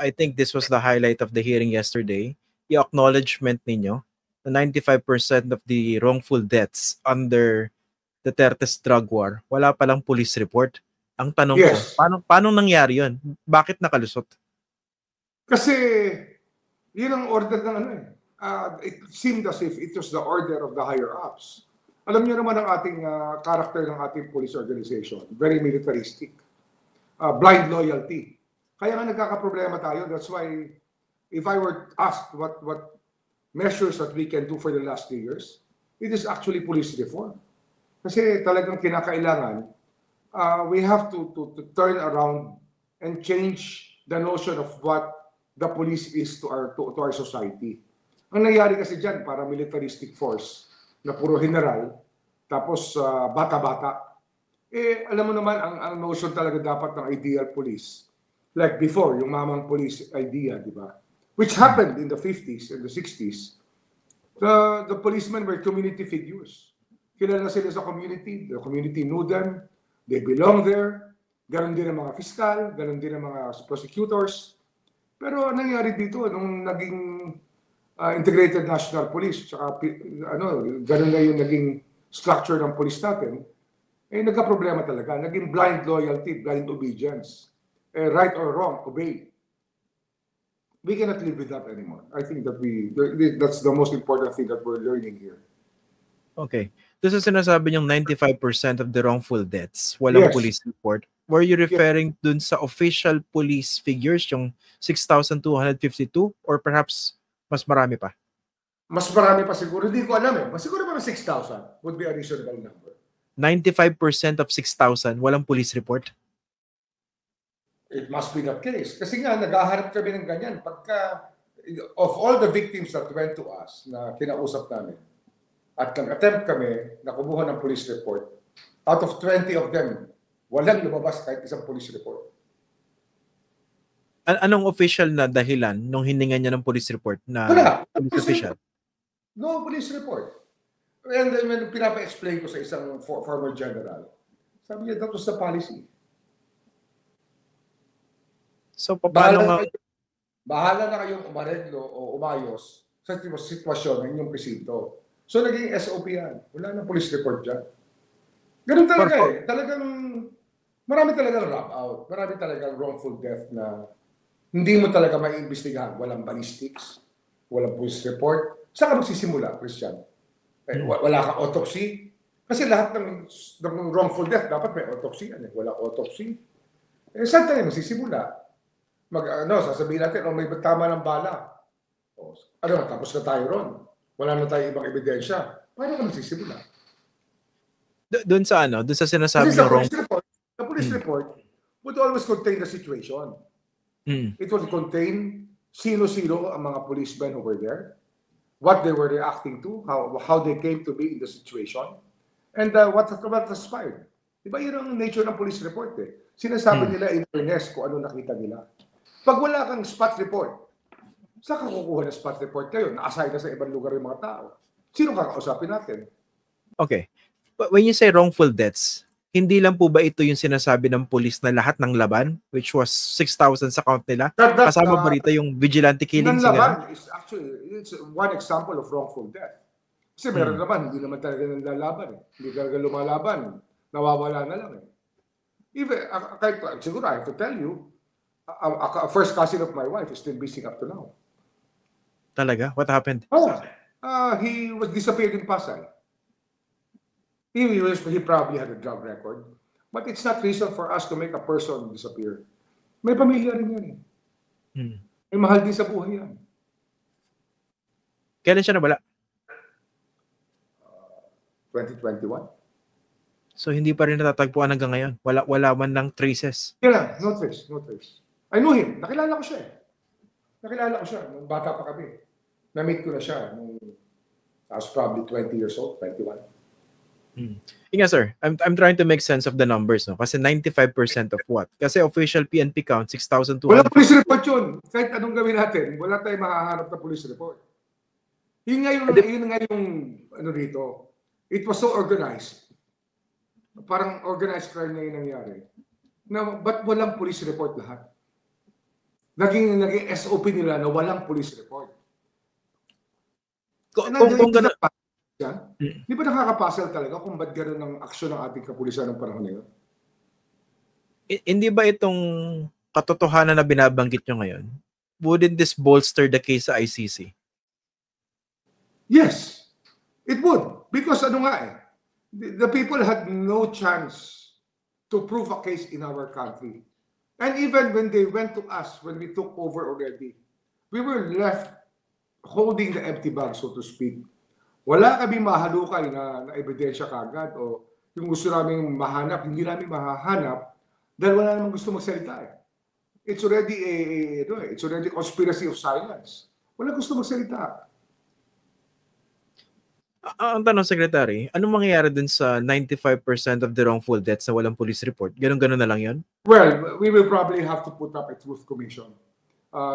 I think this was the highlight of the hearing yesterday, yung acknowledgement ninyo na 95% of the wrongful deaths under Duterte's drug war, wala palang police report. Ang tanong ko, paano nangyari yun? Bakit nakalusot? Kasi yun ang order ng ano eh. It seemed as if it was the order of the higher-ups. Alam niyo naman ang ating character ng ating police organization. Very militaristic. Blind loyalty. Kaya nga nagkakaproblema tayo. That's why if I were asked what measures that we can do for the last 2 years, it is actually police reform. Kasi talagang kinakailangan, we have to turn around and change the notion of what the police is to our society. Ang nangyari kasi dyan, para militaristic force na puro general, tapos bata-bata. Alam mo naman, ang notion talaga dapat ng ideal police. Like before, yung mamang police idea, di ba? Which happened in the 50s and the 60s. The policemen were community figures. Kilala sila sa community, the community knew them, they belong there. Ganon din ang mga fiscal, ganon din ang mga prosecutors. Pero nangyari dito, nung naging Integrated National Police, tsaka ganon na yung naging structure ng police natin, nagka-problema talaga. Naging blind loyalty, blind obedience. Right or wrong, obey. We cannot live with that anymore. I think that that's the most important thing that we're learning here. Okay. This is sinasabi niyong 95% of the wrongful deaths, walang police report. Were you referring dun sa official police figures, yung 6,252, or perhaps mas marami pa? Mas marami pa siguro. Hindi ko alam eh. Mas siguro mga 6,000 would be a reasonable number. 95% of 6,000, walang police report? It must be the case. Kasi nga, nag-aharap kami ng ganyan. Pagka, of all the victims that went to us, na kinausap namin, at nag-attempt kami na kumuha ng police report, out of 20 of them, walang lumabas kahit isang police report. Anong official na dahilan nung hiningan niya ng police report na police official? No police report. And then when pinapa-explain ko sa isang former general, sabi niya, that was the policy. So, paano bahala na kayong umareglo o umayos sa sitwasyon ng inyong presinto. So, naging SOP yan. Wala nang police report dyan. Ganun talaga eh. Talagang, marami talagang rap out. Marami talagang wrongful death na hindi mo talaga maiimbestigahan. Walang ballistics, walang police report. Saan ka magsisimula, Christian? Wala kang autopsy. Kasi lahat ng wrongful death, dapat may autopsy. Wala autopsy. Saan tayo magsisimula? Sasabihin natin, may tama ng bala. Tapos na tayo ron. Wala na tayo ibang ebidensya. Paano ka magsisimula? Doon sa sinasabi ng wrong... The police report would always contain the situation. It would contain sino-sino ang mga policemen who were there, what they were reacting to, how they came to be in the situation, and what transpired. Diba yun ang nature ng police report eh. Sinasabi nila in fairness kung ano nakita nila. Pag wala kang spot report, saan ka kukuha ng spot report kayo? Na-assign na sa ibang lugar yung mga tao. Sino kakausapin natin? Okay. But when you say wrongful deaths, hindi lang po ba ito yung sinasabi ng police na lahat ng laban, which was 6,000 sa count nila? Kasama ba rito yung vigilante killings? Ng laban is actually, it's one example of wrongful death. Kasi meron naman, hindi naman talaga nalalaban. Hindi talaga lumalaban. Nawawala na lang. Even, siguro I have to tell you, a first cousin of my wife is still missing up to now. Talaga? What happened? He was disappeared in Pasay. He probably had a drug record. But it's not reason for us to make a person disappear. May pamilya rin yan eh. May mahal din sa buhay yan. Kailan siya nawala? 2021. So hindi pa rin natatagpuan hanggang ngayon? Wala man lang traces? Yeah, no trace. I knew him. Nakilala ko siya eh. Nung bata pa kami. Na-meet ko na siya. I was probably 20 years old, 21. Inga sir, I'm trying to make sense of the numbers, no? Kasi 95% of what? Kasi official PNP count 6,200. Wala police report yun. Kahit anong gawin natin, wala tayong makahanap na police report. Yun nga yung ano dito. It was so organized. Parang organized crime na yung nangyari. Ba't walang police report lahat? naging SOP nila na walang police report. Kung Di gano'n, ba nakakapasal talaga kung ba't gano'n ang aksyon ng ating kapulisan ng panahon na yun? hindi ba itong katotohanan na binabanggit nyo ngayon, wouldn't this bolster the case sa ICC? Yes, it would. Because ano nga eh, the people had no chance to prove a case in our country. And even when they went to us, when we took over already, we were left holding the empty bag, so to speak. Wala kami mahalukay na ebidensya kagad o yung gusto namin mahanap, hindi namin mahahanap dahil wala namang gusto magsalita eh. It's already conspiracy of silence. Wala gusto magsalita. Ang tanong, Secretary, anong mangyayari dun sa 95% of the wrongful deaths na walang police report? Ganun-ganun na lang yun? Well, we will probably have to put up a truth commission.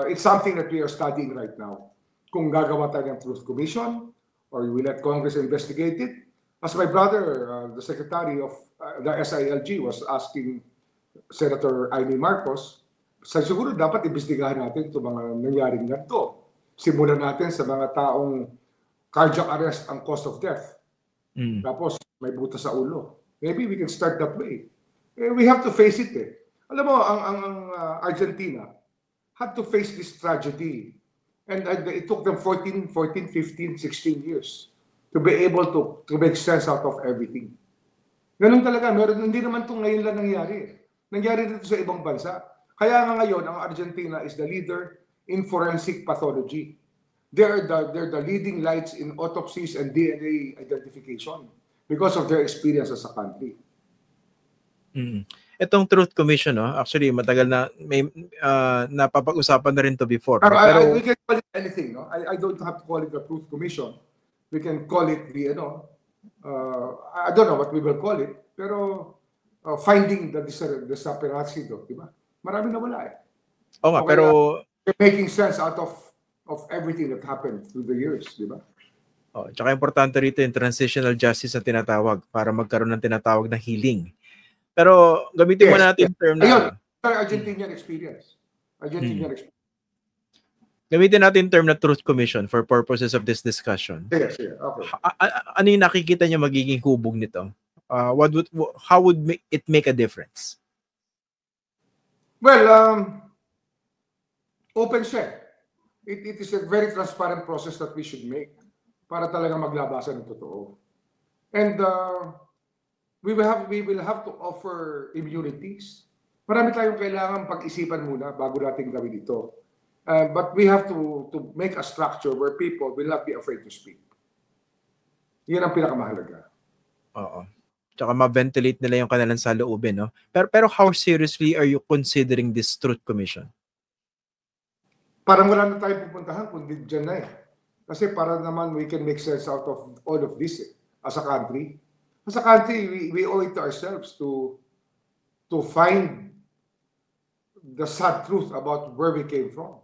It's something that we are studying right now. Kung gagawa tayo ng truth commission or we let Congress investigate it. As my brother, the Secretary of the SILG was asking Senator Amy Marcos, siguro dapat imbestigahan natin itong mga nangyaring ganito. Simulan natin sa mga taong cardiac arrest ang cause of death. Tapos may butas sa ulo. Maybe we can start that way. We have to face it eh. Alam mo, ang Argentina had to face this tragedy. And it took them 14, 15, 16 years to be able to make sense out of everything. Ganun talaga. Hindi naman itong ngayon lang nangyari. Nangyari dito sa ibang bansa. Kaya nga ngayon, ang Argentina is the leader in forensic pathology. They're the leading lights in autopsies and DNA identification because of their experience as a country. Itong Truth Commission, no? Actually, matagal na may napapag-usapan na rin to before. Pero we can call it anything, no? I don't have to call it the Truth Commission. We can call it the, I don't know what we will call it, pero finding the disappearance, di ba? Marami na wala eh. Oo nga, pero making sense out of everything that happened through the years, di ba? Tsaka importante rito yung transitional justice na tinatawag para magkaroon ng tinatawag na healing. Pero gamitin mo natin yung term na Argentinian experience. Gamitin natin yung term na Truth Commission for purposes of this discussion. Yes, okay. Ano yung nakikita niyo magiging hubog nito? How would it make a difference? Well, open siya. It is a very transparent process that we should make para talaga maglabasan ng totoo. And we will have to offer immunities. Marami tayong kailangan pag-isipan muna bago natin gawin ito. But we have to make a structure where people will not be afraid to speak. Yan ang pinakamahalaga. Oo. Tsaka ma-ventilate nila yung kanilang saloobin, no? Pero how seriously are you considering this Truth Commission? Parang wala na tayong pupuntahan kundi dyan na eh. Kasi para naman we can make sense out of all of this as a country. As a country, we owe it to ourselves to find the sad truth about where we came from.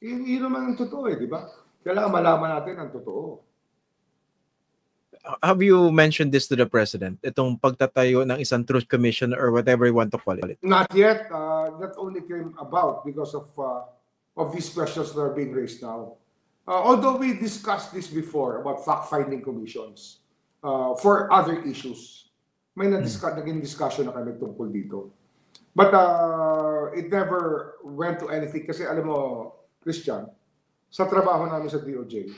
Yun naman ang totoo eh, di ba? Kailangan malaman natin ang totoo. Have you mentioned this to the President? Itong pagtatayo ng isang Truth Commission or whatever you want to call it? Not yet. That only came about because of these questions that are being raised now. Although we discussed this before about fact-finding commissions for other issues. May naging discussion na kami tungkol dito. But it never went to anything kasi alam mo, Christian, sa trabaho namin sa DOJ,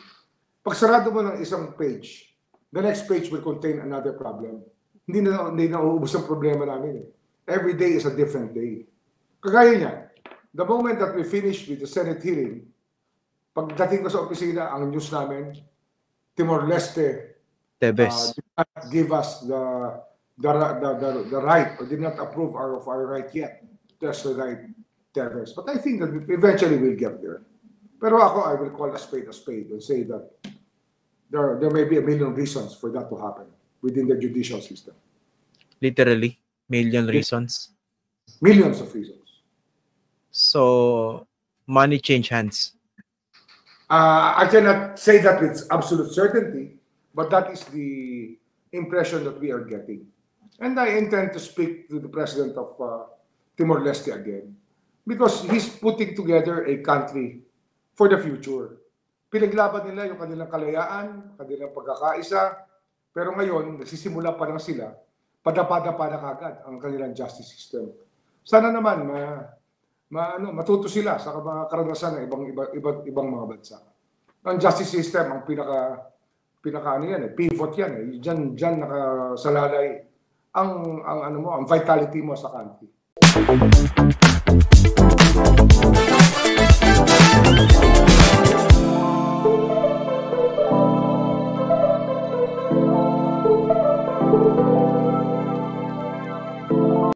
pag sarado mo ng isang page, the next page will contain another problem. Hindi na uubos ang problema namin. Every day is a different day. Kagaya niya, the moment that we finish with the Senate hearing, pagdating ko sa opisina, ang news namin, Timor-Leste Tebes did not give us the right or did not approve of our right yet to extradite Tebes. But I think that eventually we'll get there. Pero ako, I will call a spade and say that there may be a million reasons for that to happen within the judicial system. Literally, million reasons. Millions of reasons. So, money change hands. I cannot say that with absolute certainty, but that is the impression that we are getting. And I intend to speak to the president of Timor-Leste again Because he's putting together a country for the future. Pinaglaban nila yung kanilang kalayaan, kanilang pagkakaisa, pero ngayon, nagsisimula pa lang sila, padapa-dapa na kagad ang kanilang justice system. Sana naman matuto sila sa mga karanasan ng ibang mga bansa. Ang justice system, ang pinaka ano yan, pivot yan. Diyan nakasalalay ang vitality mo sa country.